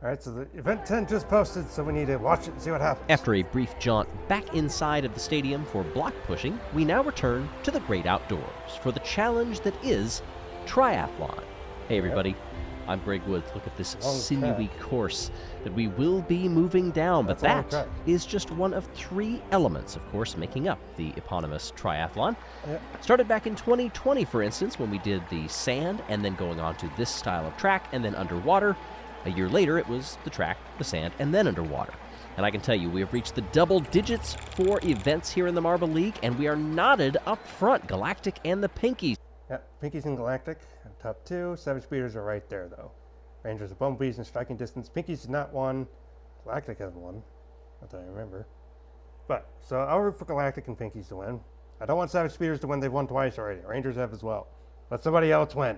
All right, so the event 10 just posted, so we need to watch it and see what happens. After a brief jaunt back inside of the stadium for block pushing, we now return to the great outdoors for the challenge that is triathlon. Hey everybody, I'm Greg Woods. Look at this sinewy course that we will be moving down, but that is just one of 3 elements, of course, making up the eponymous triathlon. Started back in 2020, for instance, when we did the sand and then going on to this style of track and then underwater. A year later, it was the track, the sand, and then underwater. And I can tell you, we have reached the double digits for events here in the Marble League, and we are knotted up front, Galactic and the Pinkies. Yep, Pinkies and Galactic, top 2. Savage Speeders are right there, though. Rangers and Bumblebees in striking distance. Pinkies has not won. Galactic hasn't won, not that I remember. But, so I'll root for Galactic and Pinkies to win. I don't want Savage Speeders to win. They've won twice already. Rangers have as well. Let somebody else win.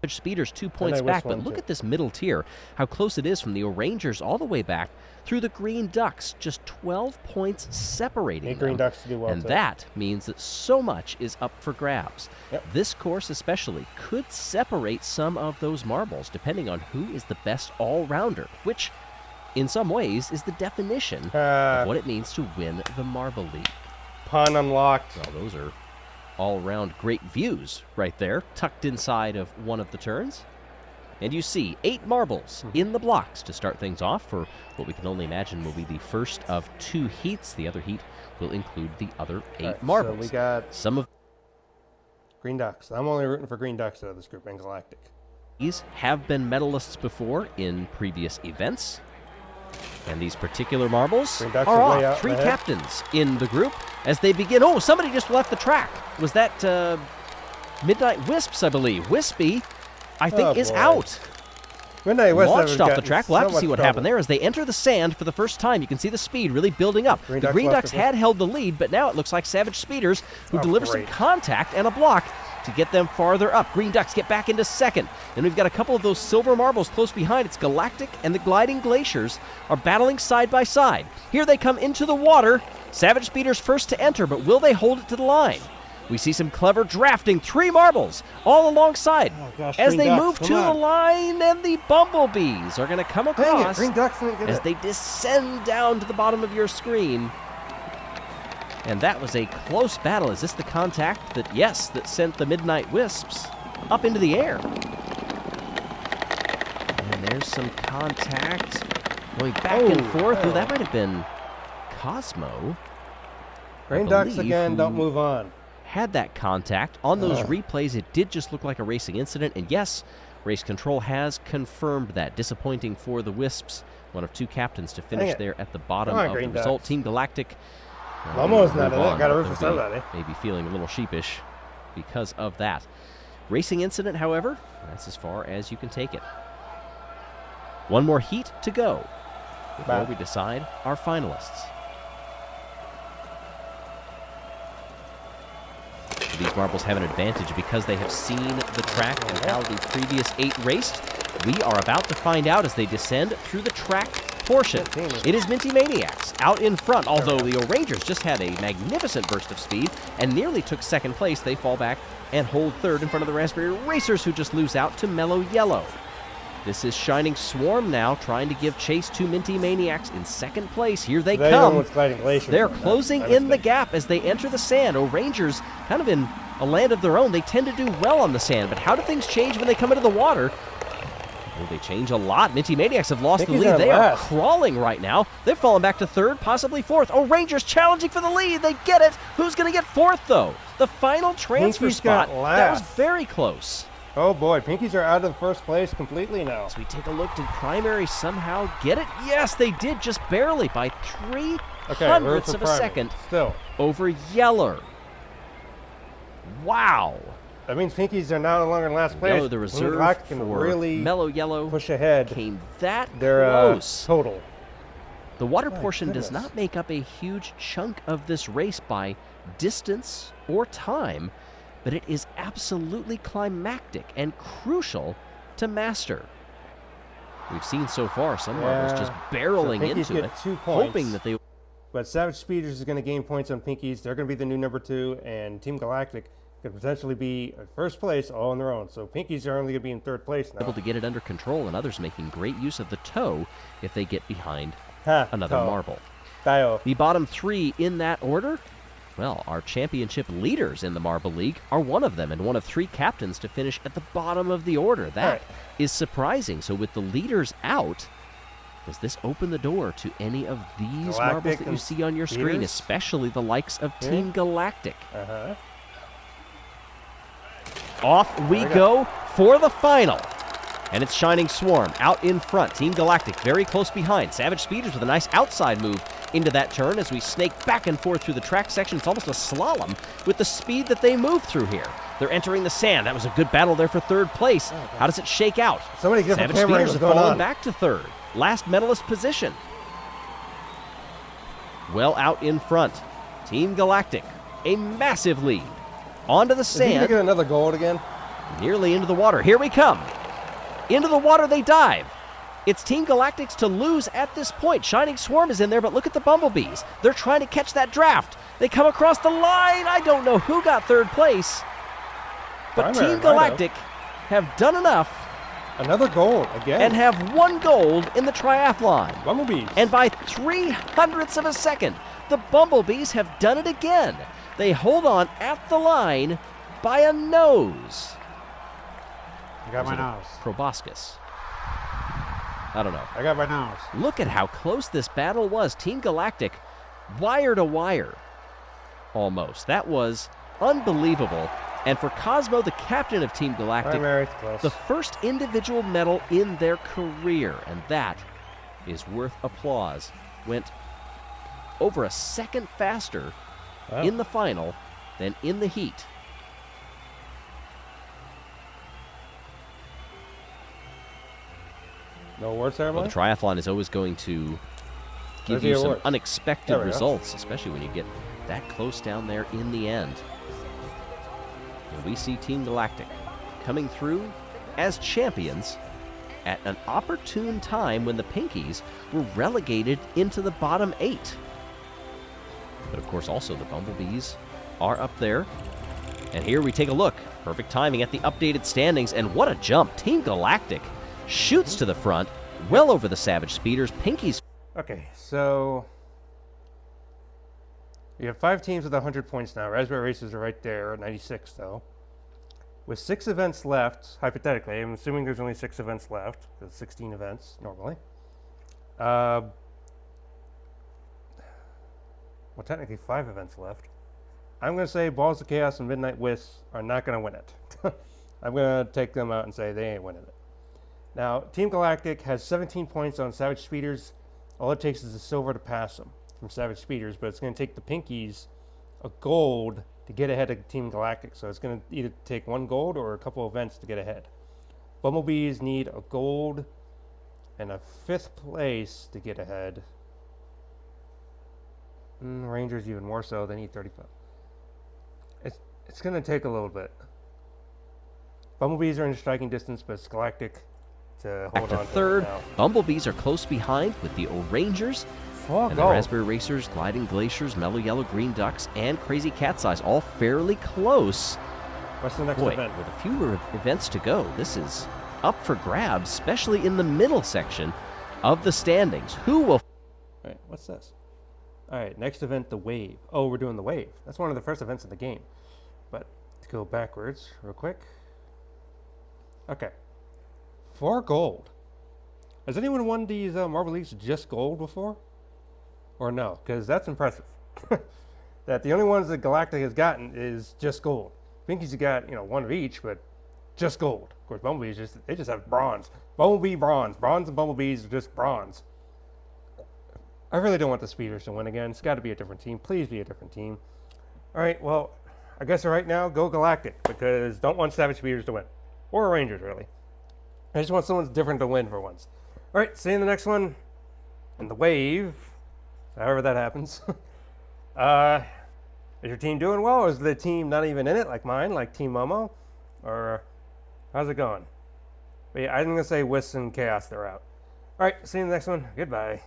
Speeders 2 points back, but look at this middle tier, how close it is from the Rangers all the way back through the Green Ducks, just 12 points separating them. Green Ducks to do well, and that means that so much is up for grabs. This course especially could separate some of those marbles, depending on who is the best all-rounder, which, in some ways, is the definition of what it means to win the Marble League. Pun unlocked. Well, those are all-round great views right there, tucked inside of one of the turns. And you see 8 marbles in the blocks to start things off for what we can only imagine will be the first of 2 heats. The other heat will include the other 8 marbles. So we got some of Green Ducks. I'm only rooting for Green Ducks out of this group and Galactic. These have been medalists before in previous events. And these particular marbles are off. 3 captains in the group as they begin. Oh, somebody just left the track. Was that Midnight Wisps, I believe? Wispy, I think, is out. Midnight Wisps launched off the track. We'll have to see what happened there. As they enter the sand for the first time, you can see the speed really building up. The Green Ducks had held the lead, but now it looks like Savage Speeders, who deliver some contact and a block to get them farther up. Green Ducks get back into second. And we've got a couple of those silver marbles close behind. It's Galactic and the Gliding Glaciers are battling side by side. Here they come into the water. Savage Speeders first to enter, but will they hold it to the line? We see some clever drafting. 3 marbles all alongside as they move to the line, and the Bumblebees are going to come across as they descend down to the bottom of your screen. And that was a close battle. Is this the contact that, yes, that sent the Midnight Wisps up into the air? And there's some contact going back and forth. Oh, that might have been Cosmo. Green Ducks again, don't move on. Had that contact. On those replays, it did just look like a racing incident. And yes, Race Control has confirmed that. Disappointing for the Wisps. One of 2 captains to finish there at the bottom of the result. Team Galactic. Almost not in it. Got to root for somebody. Maybe feeling a little sheepish because of that. Racing incident, however, that's as far as you can take it. One more heat to go before we decide our finalists. These marbles have an advantage because they have seen the track and how the previous 8 raced. We are about to find out as they descend through the track portion. It is Minty Maniacs out in front, although the Rangers just had a magnificent burst of speed and nearly took 2nd place. They fall back and hold 3rd in front of the Raspberry Racers, who just lose out to Mellow Yellow. This is Shining Swarm now, trying to give chase to Minty Maniacs in 2nd place. Here they come. They're closing in the gap as they enter the sand. Rangers, kind of in a land of their own, they tend to do well on the sand, but how do things change when they come into the water? Well, they change a lot. Minty Maniacs have lost the lead. They are crawling right now. They've fallen back to 3rd, possibly 4th. Rangers challenging for the lead. They get it. Who's going to get 4th, though? The final transfer spot. That was very close. Oh boy, Pinkies are out of 1st place completely now. As we take a look, did Primary somehow get it? Yes, they did, just barely by 3/100ths of a second over Yeller. Wow. That means Pinkies are now no longer in last place. Yellow, the reserve can for really Mellow Yellow push ahead. Came that close. Total. The water portion does not make up a huge chunk of this race by distance or time, but it is absolutely climactic and crucial to master. We've seen so far some marbles just barreling into it, 2 points, hoping that they... But Savage Speeders is going to gain points on Pinkies. They're going to be the new number 2, and Team Galactic could potentially be in first place all on their own. So Pinkies are only going to be in third place now. Able to get it under control, and others making great use of the toe if they get behind Ha, another toe. marble. Dio. The bottom 3 in that order, well, our championship leaders in the Marble League are one of them, and one of 3 captains to finish at the bottom of the order. That is surprising. So with the leaders out, does this open the door to any of these marbles that you see on your screen, especially the likes of Team Galactic? Off we go for the final. And it's Shining Swarm out in front. Team Galactic very close behind. Savage Speeders with a nice outside move into that turn as we snake back and forth through the track section. It's almost a slalom with the speed that they move through here. They're entering the sand. That was a good battle there for third place. How does it shake out? So many different Savage Speeders have fallen on. back to third. Last medalist position. Well out in front. Team Galactic, a massive lead. Onto the sand. Is he going to get another gold again? Nearly into the water. Here we come. Into the water they dive. It's Team Galactic's to lose at this point. Shining Swarm is in there, but look at the Bumblebees. They're trying to catch that draft. They come across the line. I don't know who got third place, but Team Galactic have done enough. Another gold again. And have 1 gold in the triathlon. Bumblebees. And by 0.03 of a second, the Bumblebees have done it again. They hold on at the line by a nose. I got my nose. Proboscis. I don't know. I got my nose. Look at how close this battle was. Team Galactic, wire to wire, almost. That was unbelievable. And for Cosmo, the captain of Team Galactic, the first individual medal in their career, and that is worth applause. Went over a second faster in the final than in the heat. No award ceremony? Well, the triathlon is always going to give you some unexpected results, especially when you get that close down there in the end. And we see Team Galactic coming through as champions at an opportune time when the Pinkies were relegated into the bottom 8. But of course, also the Bumblebees are up there. And here we take a look. Perfect timing at the updated standings, and what a jump. Team Galactic shoots to the front, well over the Savage Speeders. Pinkies. Okay, so you have 5 teams with 100 points now. Raspberry Racers are right there at 96, though. With 6 events left, hypothetically, I'm assuming there's only 6 events left, because 16 events normally. Well, technically 5 events left. I'm going to say Balls of Chaos and Midnight Wisps are not going to win it. I'm going to take them out and say they ain't winning it. Now, Team Galactic has 17 points on Savage Speeders. All it takes is a silver to pass them from Savage Speeders, but it's going to take the Pinkies a gold to get ahead of Team Galactic. So it's going to either take 1 gold or a couple events to get ahead. Bumblebees need a gold and a 5th place to get ahead. Rangers even more so. They need 35. It's going to take a little bit. Bumblebees are in striking distance, but it's Galactic to hold on to third. Now. Bumblebees are close behind with the O'Rangers and the Raspberry Racers, Gliding Glaciers, Mellow Yellow Green Ducks, and Crazy Cat's Eyes, all fairly close. What's the next event? With a few events to go, this is up for grabs, especially in the middle section of the standings. Who will... Wait, what's this? All right, next event, the Wave. Oh, we're doing the Wave. That's one of the first events in the game. But to go backwards real quick. Okay. 4 gold. Has anyone won these Marble Leagues just gold before? Or no? Because that's impressive. That the only ones that Galactic has gotten is just gold. Pinkies have got, 1 of each, but just gold. Of course, Bumblebees they just have bronze. Bumblebee bronze. Bronze and Bumblebees are just bronze. I really don't want the Speeders to win again. It's got to be a different team. Please be a different team. All right, well, I guess right now, go Galactic, because don't want Savage Speeders to win. Or Rangers, really. I just want someone different to win for once. All right, see you in the next one. And the Wave, however that happens. Is your team doing well, or is the team not even in it, like mine, like Team Momo? Or how's it going? But yeah, I'm going to say Wisps and Chaos, they're out. All right, see you in the next one. Goodbye.